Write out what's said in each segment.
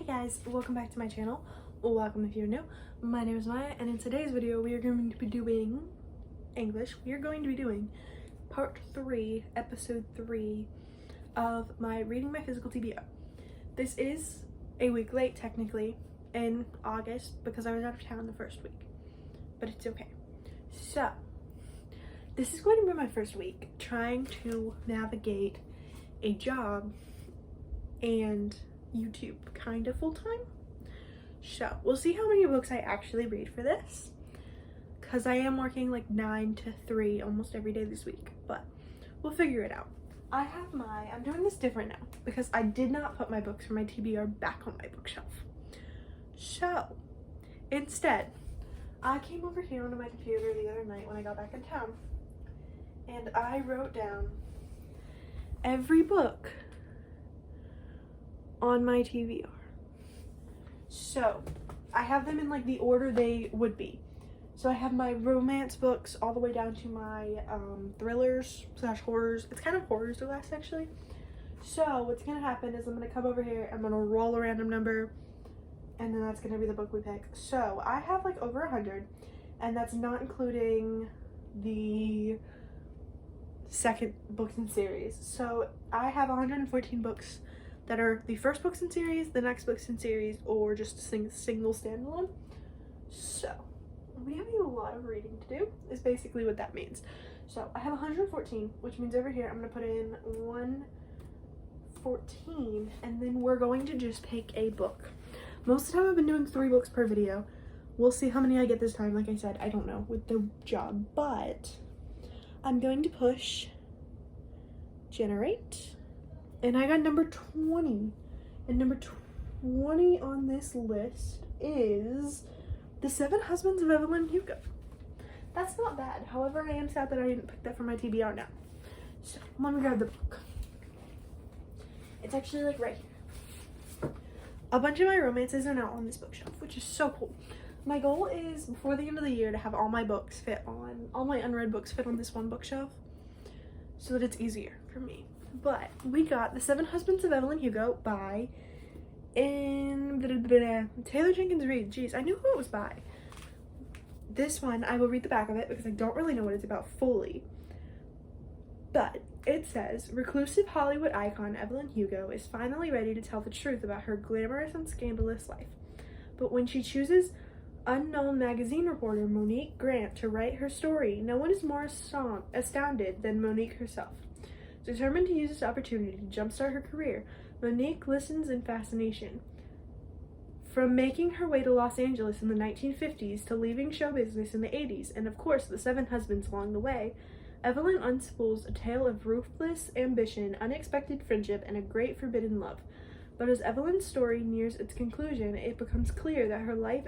guys, welcome back to my channel. Welcome if you're new. My name is Maya, and in today's video we are going to be doing English. We are going to be doing part 3, episode 3 of my reading my physical TBR. This is a week late technically in August because I was out of town the first week, but it's okay. So this is going to be my first week trying to navigate a job and YouTube kind of full-time. So we'll see how many books I actually read for this, because I am working like 9 to 3 almost every day this week, but we'll figure it out. I'm doing this different now because I did not put my books from my TBR back on my bookshelf. So instead, I came over here onto my computer the other night when I got back in town, and I wrote down every book on my TBR. So I have them in like the order they would be. So I have my romance books all the way down to my thrillers / horrors. It's kind of horrors the last actually. So what's gonna happen is I'm gonna come over here, I'm gonna roll a random number, and then that's gonna be the book we pick. So I have like over 100, and that's not including the second books in series. So I have 114 books that are the first books in series, the next books in series, or just a single standalone. So we have a lot of reading to do is basically what that means. So I have 114, which means over here I'm gonna put in 114, and then we're going to just pick a book. Most of the time I've been doing 3 books per video. We'll see how many I get this time. Like I said, I don't know with the job, but I'm going to push generate. And I got number 20. And number 20 on this list is The 7 Husbands of Evelyn Hugo. That's not bad. However, I am sad that I didn't pick that for my TBR now. So let me grab the book. It's actually like right here. A bunch of my romances are now on this bookshelf, which is so cool. My goal is before the end of the year to have all my books fit on, all my unread books fit on this one bookshelf so that it's easier for me. But we got The 7 Husbands of Evelyn Hugo by Taylor Jenkins Reid. Jeez, I knew who it was by. This one, I will read the back of it because I don't really know what it's about fully. But it says, reclusive Hollywood icon Evelyn Hugo is finally ready to tell the truth about her glamorous and scandalous life. But when she chooses unknown magazine reporter Monique Grant to write her story, no one is more astounded than Monique herself. Determined to use this opportunity to jumpstart her career, Monique listens in fascination. From making her way to Los Angeles in the 1950s to leaving show business in the 80s, and of course the 7 husbands along the way, Evelyn unspools a tale of ruthless ambition, unexpected friendship, and a great forbidden love. But as Evelyn's story nears its conclusion, it becomes clear that her life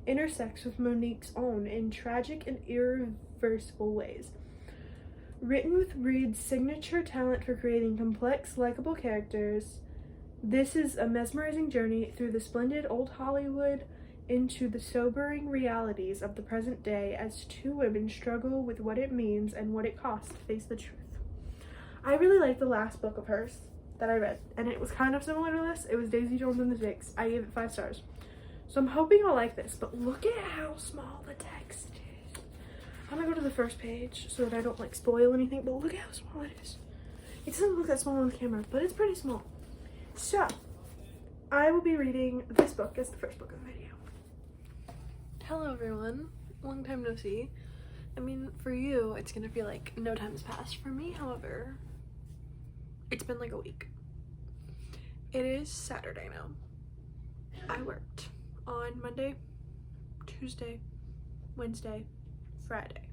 intersects with Monique's own in tragic and irreversible ways. Written with Reid's signature talent for creating complex, likable characters, this is a mesmerizing journey through the splendid old Hollywood into the sobering realities of the present day as 2 women struggle with what it means and what it costs to face the truth. I really liked the last book of hers that I read, and it was kind of similar to this. It was Daisy Jones and the Six. I gave it 5 stars. So I'm hoping I'll like this, but look at how small the text is. I'm gonna go to the first page so that I don't like spoil anything, but look at how small it is. It doesn't look that small on the camera, but it's pretty small. So I will be reading this book as the first book of the video. Hello everyone, long time no see. I mean, for you it's gonna feel like no time has passed. For me, however, it's been like a week. It is Saturday now. I worked on Monday, Tuesday, Wednesday, Friday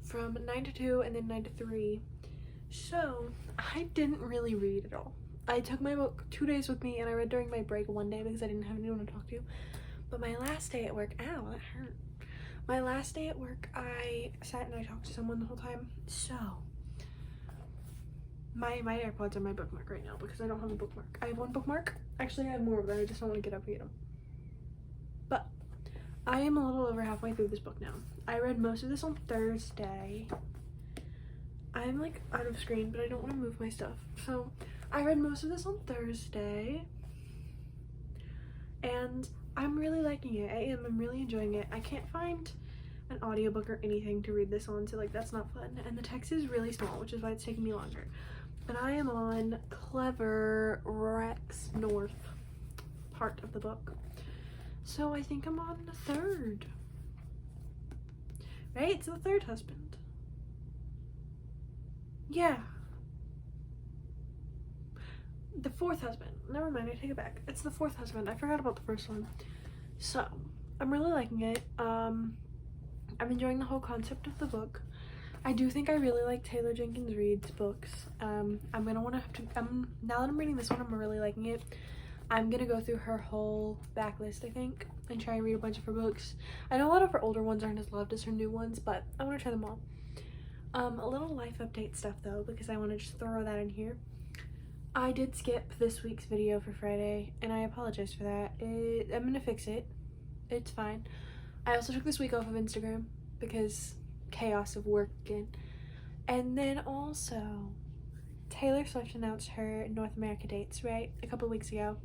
from 9 to 2 and then 9 to 3. So I didn't really read at all. I took my book 2 days with me and I read during my break 1 day because I didn't have anyone to talk to. But my last day at work, ow, that hurt. My last day at work, I sat and I talked to someone the whole time. So my AirPods are my bookmark right now because I don't have a bookmark. I have 1 bookmark. Actually, I have more, but I just don't want to get up and get them. But I am a little over halfway through this book now. I read most of this on Thursday. I'm like out of screen, but I don't want to move my stuff. So I read most of this on Thursday. and I'm really liking it. I'm really enjoying it. I can't find an audiobook or anything to read this on, so like that's not fun, and the text is really small, which is why it's taking me longer. But I am on Clever Rex North part of the book, so I think I'm on the third, right? It's the third husband. Yeah, the fourth husband. Never mind, I take it back. It's the fourth husband. I forgot about the first one. So I'm really liking it. I'm enjoying the whole concept of the book. I do think I really like Taylor Jenkins Reid's books. I'm gonna want to have to, now that I'm reading this one, I'm really liking it. I'm gonna go through her whole backlist, I think, and try and read a bunch of her books. I know a lot of her older ones aren't as loved as her new ones, but I want to try them all. A little life update stuff though, because I want to just throw that in here. I did skip this week's video for Friday, and I apologize for that. I'm gonna fix it. It's fine. I also took this week off of Instagram because chaos of work again. And then also, Taylor Swift announced her North America dates, right? A couple weeks ago.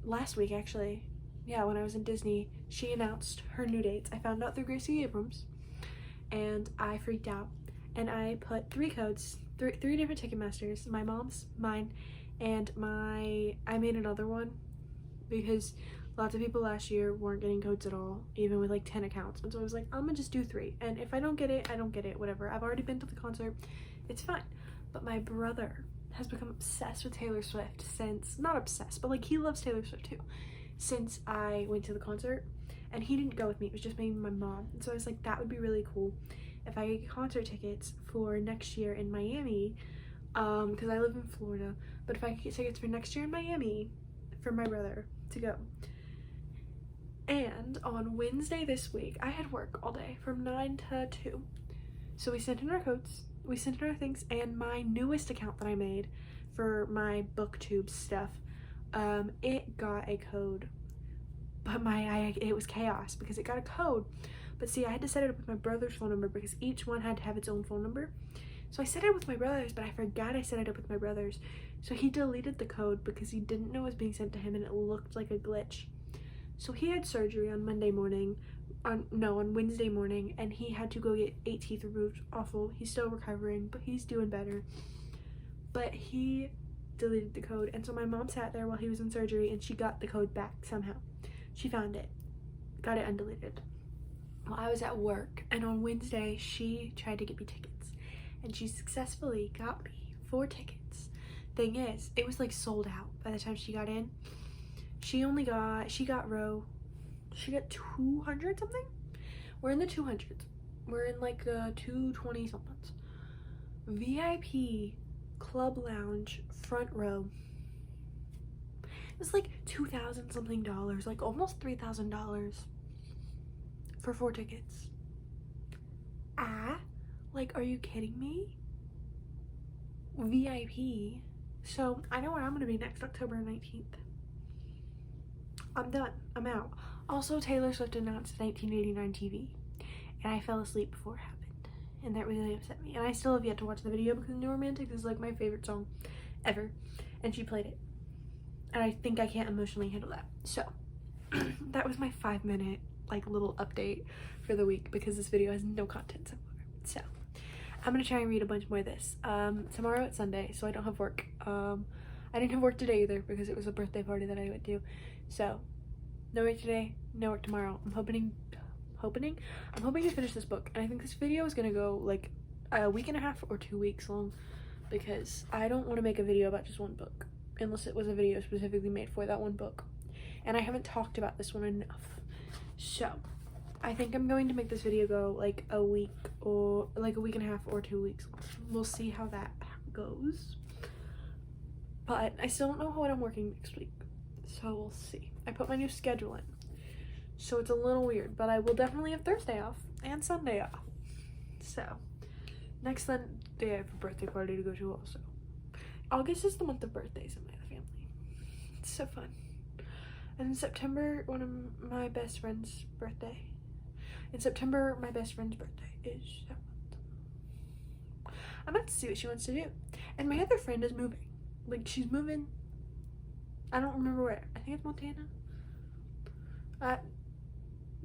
Last week, actually. Yeah, when I was in Disney, she announced her new dates. I found out through Gracie Abrams, and I freaked out. And I put 3 codes, three different Ticketmasters, my mom's, mine, and I made another one because lots of people last year weren't getting codes at all, even with like 10 accounts. And so I was like, I'm gonna just do 3. And if I don't get it, I don't get it, whatever. I've already been to the concert, it's fine. But my brother has become obsessed with Taylor Swift since, not obsessed, but like he loves Taylor Swift too, since I went to the concert. And he didn't go with me, it was just me and my mom. And so I was like, that would be really cool if I get concert tickets for next year in Miami, because I live in Florida, but if I could get tickets for next year in Miami for my brother to go. And on Wednesday this week, I had work all day from 9 to 2. So we sent in our codes, we sent in our things, and my newest account that I made for my booktube stuff, it got a code. But it was chaos because it got a code. But see, I had to set it up with my brother's phone number because each one had to have its own phone number. So I set it up with my brother's, but I forgot I set it up with my brother's. So he deleted the code because he didn't know it was being sent to him and it looked like a glitch. So he had surgery on Wednesday morning, and he had to go get 8 teeth removed. Awful. He's still recovering, but he's doing better. But he deleted the code, and so my mom sat there while he was in surgery, and she got the code back somehow. She found it, got it undeleted. Well, I was at work, and on Wednesday, she tried to get me tickets, and she successfully got me 4 tickets. Thing is, it was like sold out by the time she got in. She got 200 something? We're in the 200s. We're in like the 220 somethings. VIP club lounge front row. It was like $2,000 something, like almost $3,000 for 4 tickets. Like, are you kidding me? VIP. So I know where I'm gonna be next October 19th. I'm done. I'm out. Also, Taylor Swift announced 1989 TV, and I fell asleep before it happened, and that really upset me. And I still have yet to watch the video because New Romantics is like my favorite song ever, and she played it, and I think I can't emotionally handle that. So that was my 5-minute like little update for the week because this video has no content so far. So I'm gonna try and read a bunch more of this. Tomorrow it's Sunday, so I don't have work. I didn't have work today either because it was a birthday party that I went to. So no work today, no work tomorrow. I'm hoping to finish this book, and I think this video is gonna go like a week and a half or 2 weeks long because I don't want to make a video about just one book unless it was a video specifically made for that one book, and I haven't talked about this one enough. So I think I'm going to make this video go like a week or like a week and a half or 2 weeks. We'll see how that goes, but I still don't know what I'm working next week, so we'll see. I put my new schedule in, so it's a little weird, but I will definitely have Thursday off and Sunday off. So next Sunday I have a birthday party to go to also. August is the month of birthdays in my family. It's so fun. And in September, one of my best friend's birthday. In September, my best friend's birthday is that month. I'm about to see what she wants to do. And my other friend is moving. Like, she's moving I don't remember where. I think it's Montana.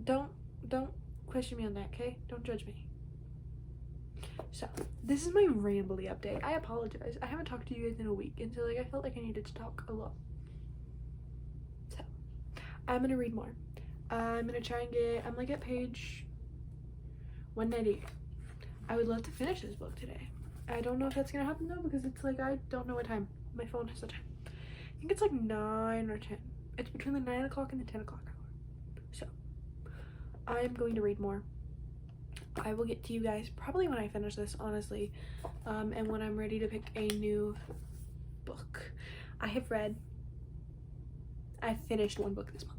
Don't question me on that, okay? Don't judge me. So, this is my rambly update. I apologize. I haven't talked to you guys in a week, and so like I felt like I needed to talk a lot. So, I'm gonna read more. I'm gonna try and I'm like at page 198. I would love to finish this book today. I don't know if that's gonna happen though, because it's like I don't know what time. My phone has a time. I think it's like 9 or 10. It's between the 9 o'clock and the 10 o'clock hour. So, I'm going to read more. I will get to you guys probably when I finish this, honestly, and when I'm ready to pick a new book. I finished one book this month,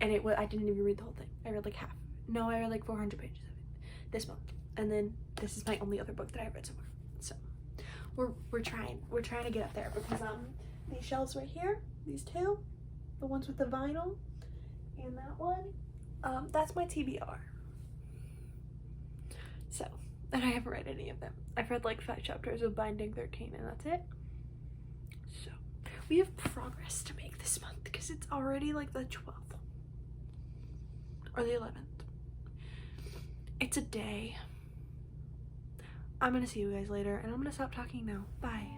and I didn't even read the whole thing. I read like half. No, I read like 400 pages of it this month, and then this is my only other book that I've read so far. So we're trying to get up there, because these shelves right here, these two, the ones with the vinyl, and that one, that's my TBR. So, and I haven't read any of them. I've read like 5 chapters of Binding 13, and that's it. So, we have progress to make this month, because it's already like the 12th. Or the 11th. It's a day. I'm gonna see you guys later, and I'm gonna stop talking now. Bye.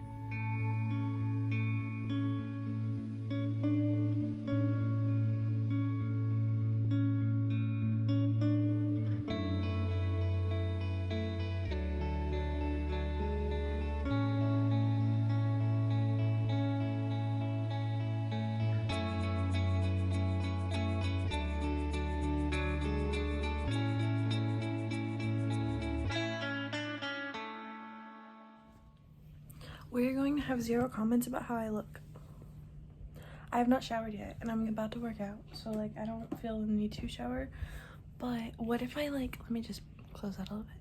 We're going to have 0 comments about how I look. I have not showered yet, and I'm about to work out, so like I don't feel the need to shower. But what if I let me just close that a little bit.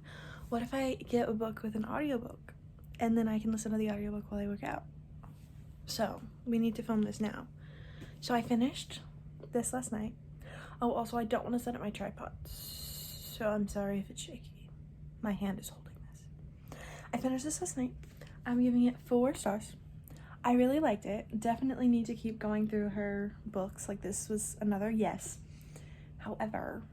What if I get a book with an audiobook, and then I can listen to the audiobook while I work out? So we need to film this now. So I finished this last night. Oh, also I don't want to set up my tripod, so I'm sorry if it's shaky. My hand is holding this. I finished this last night. I'm giving it 4 stars. I really liked it. Definitely need to keep going through her books. Like, this was another yes. However,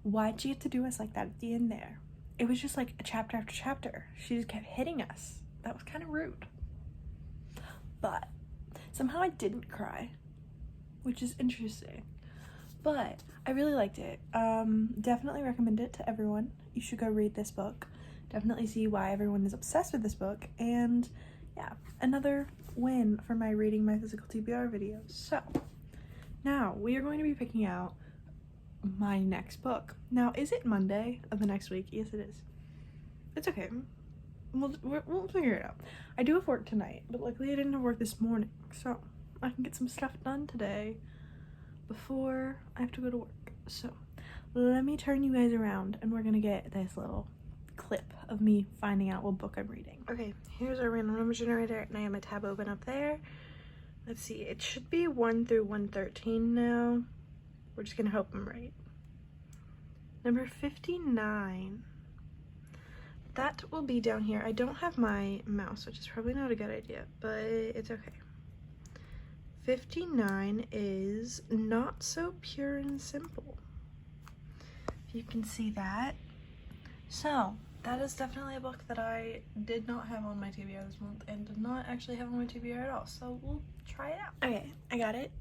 why'd she have to do us like that at the end there? It was just like a chapter after chapter. She just kept hitting us. That was kind of rude. But somehow I didn't cry, which is interesting. But I really liked it. Definitely recommend it to everyone. You should go read this book. Definitely see why everyone is obsessed with this book. And yeah, another win for my reading my physical TBR videos. So now we are going to be picking out my next book. Now, is it Monday of the next week? Yes, it is. It's okay. We'll figure it out. I do have work tonight, but luckily I didn't have work this morning, so I can get some stuff done today before I have to go to work. So let me turn you guys around, and we're gonna get this little clip of me finding out what book I'm reading. Okay, here's our random number generator, and I have my tab open up there. Let's see, it should be 1 through 113 now. We're just gonna hope I'm right. Number 59. That will be down here. I don't have my mouse, which is probably not a good idea, but it's okay. 59 is Not So Pure and Simple. If you can see that. So, that is definitely a book that I did not have on my TBR this month, and did not actually have on my TBR at all, so we'll try it out. Okay, I got it.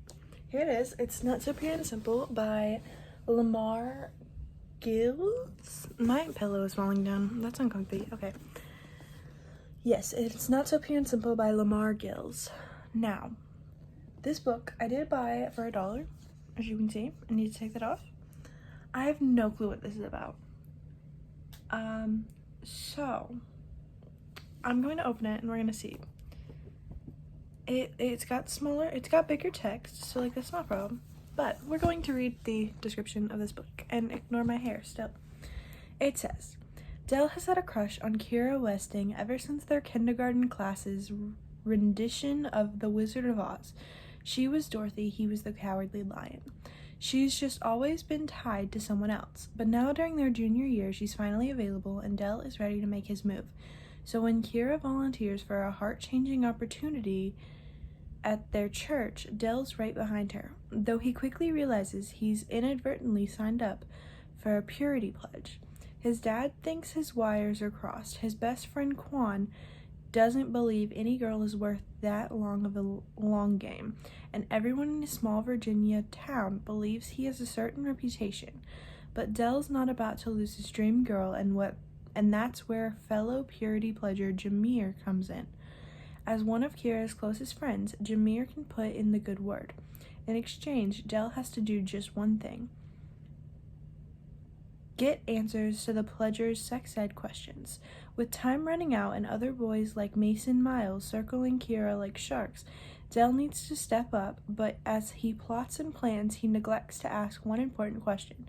Here it is. It's Not So Pure and Simple by Lamar Gills. My pillow is falling down. That's uncomfy. Okay. Yes, it's Not So Pure and Simple by Lamar Gills. Now, this book, I did buy it for $1, as you can see. I need to take that off. I have no clue what this is about. So I'm going to open it and we're gonna see. It's got bigger text, so like that's not a problem. But we're going to read the description of this book and ignore my hair still. It says, Dell has had a crush on Kira Westing ever since their kindergarten class's rendition of The Wizard of Oz. She was Dorothy, he was the Cowardly Lion. She's just always been tied to someone else, but now during their junior year, she's finally available and Dell is ready to make his move. So when Kira volunteers for a heart-changing opportunity, at their church, Dell's right behind her, though he quickly realizes he's inadvertently signed up for a purity pledge. His dad thinks his wires are crossed. His best friend Quan doesn't believe any girl is worth that long of a long game, and everyone in his small Virginia town believes he has a certain reputation. But Dell's not about to lose his dream girl, and that's where fellow purity pledger Jameer comes in. As one of Kira's closest friends, Jameer can put in the good word. In exchange, Dell has to do just one thing: get answers to the pledger's sex ed questions. With time running out and other boys like Mason Miles circling Kira like sharks, Dell needs to step up, but as he plots and plans, he neglects to ask one important question.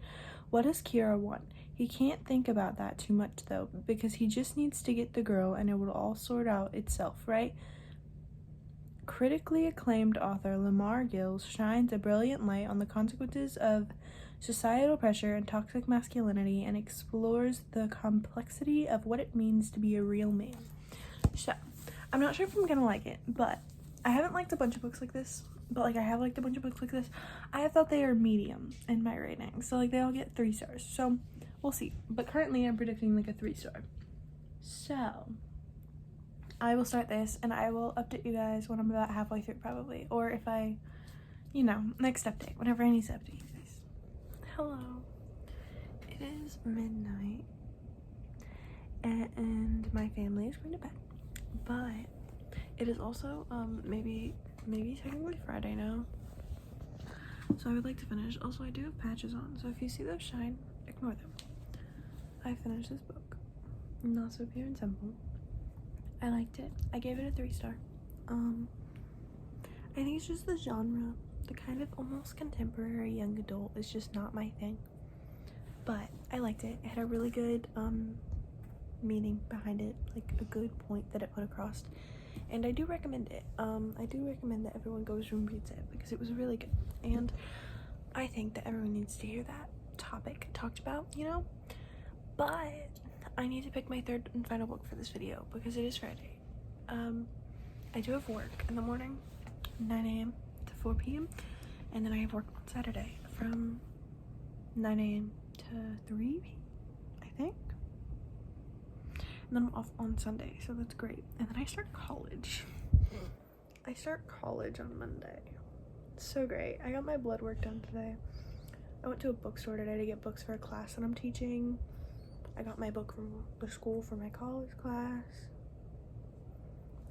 What does Kira want? He can't think about that too much though, because he just needs to get the girl and it will all sort out itself, right? Critically acclaimed author Lamar Gills shines a brilliant light on the consequences of societal pressure and toxic masculinity and explores the complexity of what it means to be a real man. So, I'm not sure if I'm gonna like it, but I haven't liked a bunch of books like this, but like I have liked a bunch of books like this. I have thought they are medium in my rating, so like they all get 3 stars. So, we'll see. But currently I'm predicting like a 3-star. So, I will start this and I will update you guys when I'm about halfway through probably, or if I, next update, whenever I need to update you guys. Hello. It is midnight and my family is going to bed, but it is also maybe technically Friday now, so I would like to finish. Also, I do have patches on, so if you see those shine, ignore them. I finished this book, Not So Pure and Simple. I liked it. I gave it a 3-star. I think it's just the genre, the kind of almost contemporary young adult is just not my thing, but I liked it. It had a really good meaning behind it, like a good point that it put across, and I do recommend it. I do recommend that everyone goes and reads it because it was really good, and I think that everyone needs to hear that topic talked about, but I need to pick my 3rd and final book for this video because it is Friday. I do have work in the morning, 9 a.m. to 4 p.m. and then I have work on Saturday from 9 a.m. to 3 p.m. I think. And then I'm off on Sunday, so that's great. And then I start college. I start college on Monday. It's so great. I got my blood work done today. I went to a bookstore today to get books for a class that I'm teaching. I got my book from the school for my college class.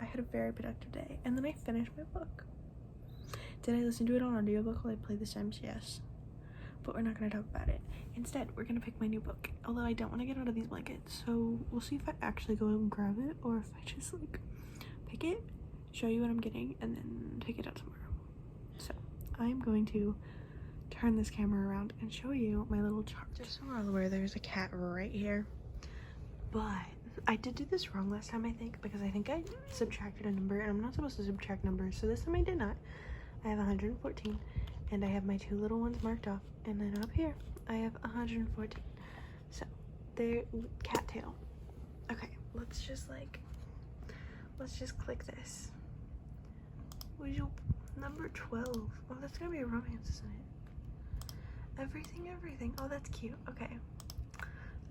I had a very productive day, and then I finished my book. Did I listen to it on audiobook while I played the Sims? Yes. But we're not going to talk about it. Instead, we're going to pick my new book, although I don't want to get out of these blankets, so we'll see if I actually go and grab it, or if I just, pick it, show you what I'm getting, and then take it out tomorrow. So, I'm going to turn this camera around and show you my little chart. Just so we're all aware, there's a cat right here, but I did do this wrong last time, I think, because I think I subtracted a number, and I'm not supposed to subtract numbers, so this time I did not. I have 114, and I have my 2 little ones marked off, and then up here, I have 114. So, there, cattail. Okay, let's just click this. Number 12. Oh, that's gonna be a romance, isn't it? Everything. Oh, that's cute. Okay.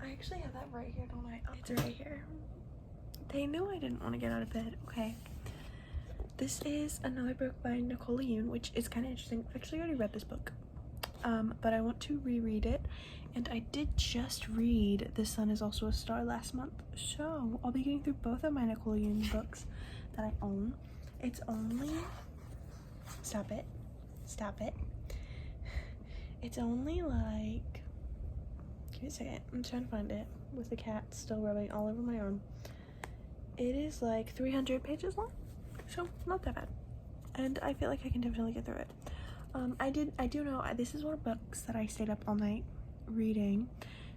I actually have that right here, don't I? Oh, it's right here. They knew I didn't want to get out of bed. Okay. This is another book by Nicole Yoon, which is kind of interesting. I've actually already read this book, but I want to reread it. And I did just read The Sun Is Also a Star last month, so I'll be getting through both of my Nicole Yoon books that I own. It's only... Stop it. It's only like... Give me a second. I'm trying to find it with the cat still rubbing all over my arm. It is like 300 pages long, so not that bad. And I feel like I can definitely get through it. I do know this is one of the books that I stayed up all night reading.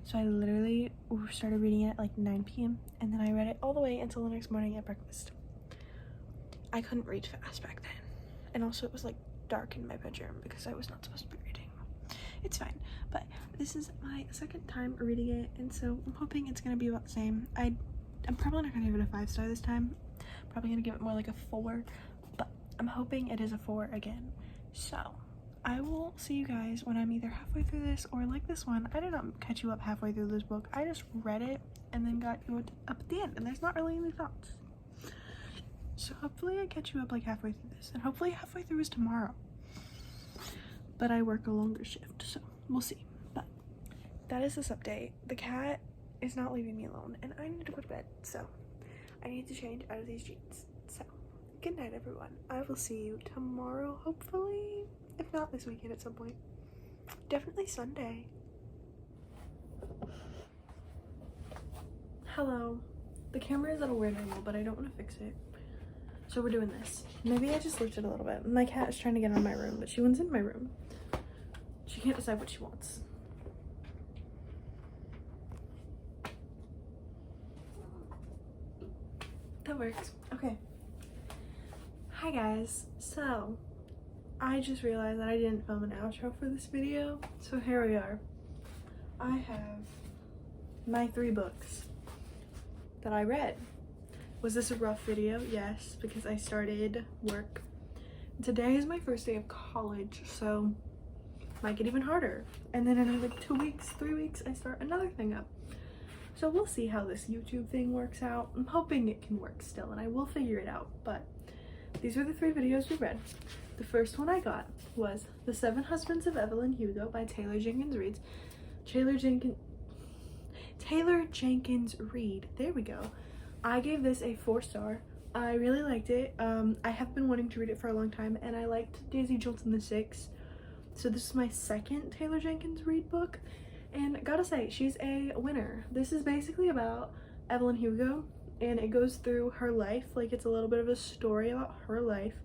So I literally started reading it at like 9 p.m. and then I read it all the way until the next morning at breakfast. I couldn't read fast back then. And also it was like dark in my bedroom because I was not supposed to be reading. It's fine, but this is my 2nd time reading it, and so I'm hoping it's gonna be about the same. I'm probably not gonna give it a 5-star this time. Probably gonna give it more like a 4, but I'm hoping it is a 4 again. So I will see you guys when I'm either halfway through this or like this one. I did not catch you up halfway through this book. I just read it and then got you up at the end, and there's not really any thoughts. So hopefully I catch you up like halfway through this, and hopefully halfway through is tomorrow. But I work a longer shift, so we'll see. But that is this update. The cat is not leaving me alone, and I need to go to bed, so I need to change out of these jeans. So good night, everyone. I will see you tomorrow, hopefully, if not this weekend at some point. Definitely Sunday. Hello. The camera is at a weird angle, but I don't want to fix it. So we're doing this. Maybe I just lifted a little bit. My cat is trying to get out of my room, but she wants in my room. She can't decide what she wants. That works. Okay. Hi guys. So I just realized that I didn't film an outro for this video. So here we are. I have my 3 books that I read. Was this a rough video? Yes, because I started work. Today is my first day of college, so might get even harder. And then in like 2 weeks, 3 weeks, I start another thing up. So we'll see how this YouTube thing works out. I'm hoping it can work still, and I will figure it out. But these are the 3 videos we read. The first one I got was The 7 Husbands of Evelyn Hugo by Taylor Jenkins Reid. Taylor Jenkins Reid. There we go. I gave this a 4-star. I really liked it. I have been wanting to read it for a long time, and I liked Daisy Jones and the Six. So this is my second Taylor Jenkins Reid book, and gotta say, she's a winner. This is basically about Evelyn Hugo, and it goes through her life. Like, it's a little bit of a story about her life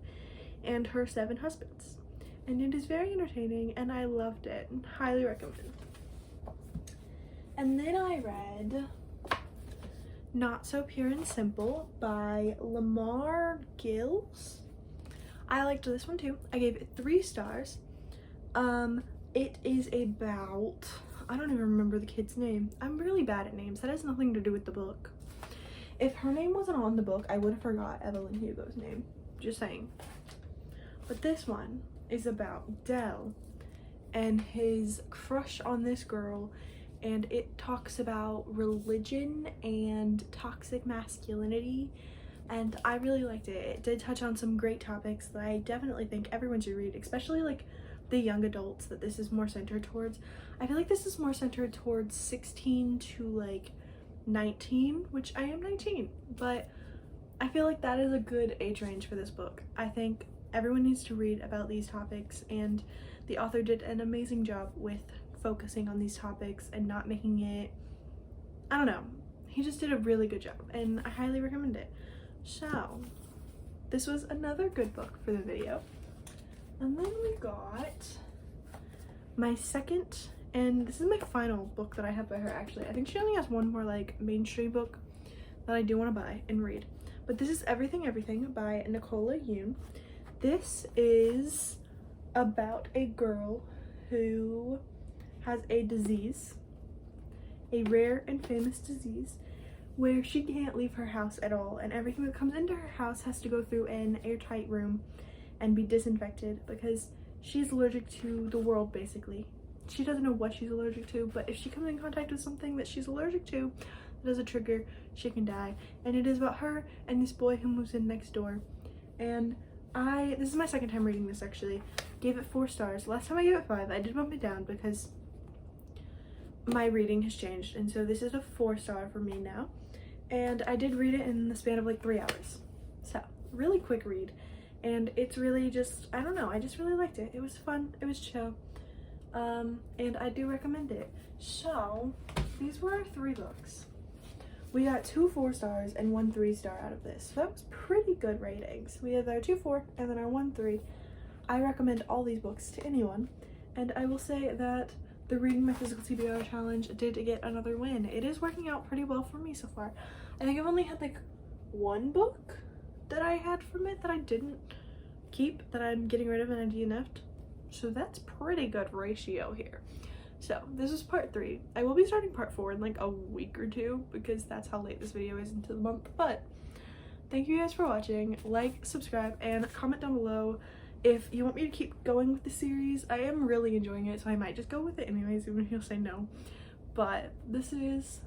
and her 7 husbands. And it is very entertaining, and I loved it, and highly recommend. And then I read Not So Pure and Simple by Lamar Gills. I liked this one too. I gave it 3 stars. It is about, I don't even remember the kid's name. I'm really bad at names. That has nothing to do with the book. If her name wasn't on the book, I would have forgot Evelyn Hugo's name. Just saying. But this one is about Dell and his crush on this girl, and it talks about religion and toxic masculinity, and I really liked it. It did touch on some great topics that I definitely think everyone should read, especially like the young adults that this is more centered towards. I feel like this is more centered towards 16 to like 19, which I am 19, but I feel like that is a good age range for this book. I think everyone needs to read about these topics, and the author did an amazing job with focusing on these topics and not making it, I don't know, he just did a really good job, and I highly recommend it. So this was another good book for the video. And then we got my second, and this is my final book that I have by her actually. I think she only has one more like mainstream book that I do want to buy and read. But this is Everything Everything by Nicola Yoon. This is about a girl who has a disease, a rare and famous disease, where she can't leave her house at all, and everything that comes into her house has to go through an airtight room and be disinfected because she's allergic to the world, basically. She doesn't know what she's allergic to, but if she comes in contact with something that she's allergic to that is a trigger, she can die. And it is about her and this boy who moves in next door. And this is my second time reading this actually. Gave it 4 stars. Last time I gave it 5. I did bump it down because my reading has changed, and so this is a 4-star for me now. And I did read it in the span of like 3 hours. So, really quick read. And it's really just, I don't know, I just really liked it. It was fun, it was chill, and I do recommend it. So, these were our 3 books. We got 2 4-stars and 1 3-star out of this. So that was pretty good ratings. We had our 2 4 and then our 1 3. I recommend all these books to anyone, and I will say that the Reading My Physical TBR challenge did get another win. It is working out pretty well for me so far. I think I've only had like 1 book that I had from it that I didn't keep, that I'm getting rid of and I DNF'd. So that's pretty good ratio here. So this is part 3. I will be starting part 4 in like a week or 2 because that's how late this video is into the month, but thank you guys for watching. Like, subscribe, and comment down below if you want me to keep going with the series. I am really enjoying it, so I might just go with it anyways, even if you'll say no. But this is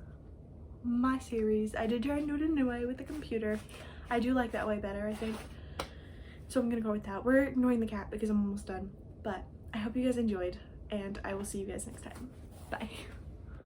my series. I did try and do it a new way with the computer. I do like that way better, I think. So I'm gonna go with that. We're ignoring the cat because I'm almost done. But I hope you guys enjoyed, and I will see you guys next time. Bye.